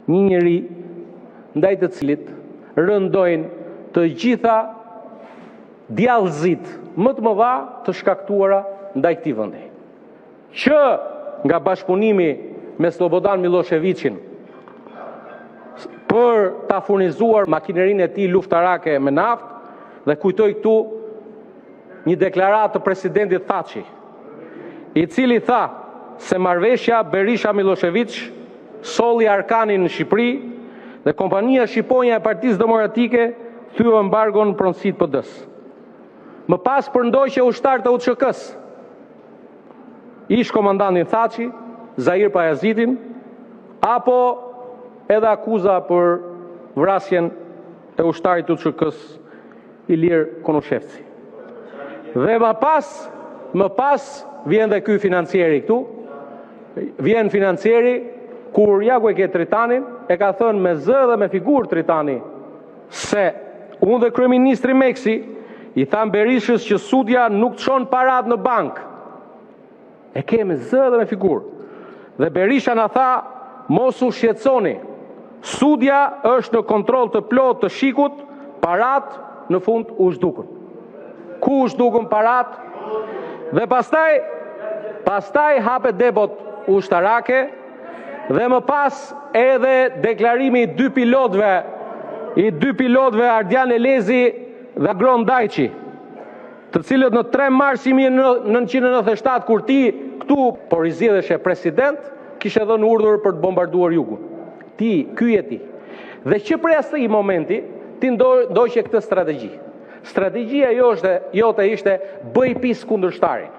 një njeri ndaj të cilit rëndojnë të gjitha djallëzit më të mëdha të shkaktuara ndaj këtij vendi. Që nga bashkëpunimi me Slobodan Miloševićin për ta furnizuar makinerinë e tij luftarake me naftë, dhe kujtoj këtu një deklaratë të presidentit Thaçi, i cili tha se marrëveshja Berisha-Milošević solli Arkanin në Shqipëri dhe kompania shqiponja e Partisë Demokratike thyu embargon pronësit PD-s. Më pas përndoqe ushtar të UÇK-s, ish komandantin Thaçi, Zahir Pajazitin, apo edhe akuza për vrasjen e ushtarit të UÇK-s Ilir Konushevci. Dhe më pas vjen dhe ky financieri këtu, vjen financieri kur ja ku e ke Tritanin, e ka thënë me zë dhe me figurë Tritani se unë dhe kryeministri Meksi i tham Berishës që Sudja nuk çon parat në bank. E ke me zë dhe me figurë. Dhe Berisha na tha, mos u shqetësoni. Sudja është në kontroll të plot të shikut, parat në fund u zhdukën. Ku u zhdukën parat? Dhe pastaj hapet depot ushtarake dhe më pas edhe deklarimi i dy pilotëve Ardian Elezi dhe Agron Dajçi, të cilët në 3 mars 1997 kur ti këtu po rizjedheshe president, kishe dhënë urdhër për të bombarduar jugun. Ky je ti. Dhe që prej asaj momenti ti ndoqe këtë strategji. Strategjia jote ishte bëj pis kundërshtarin.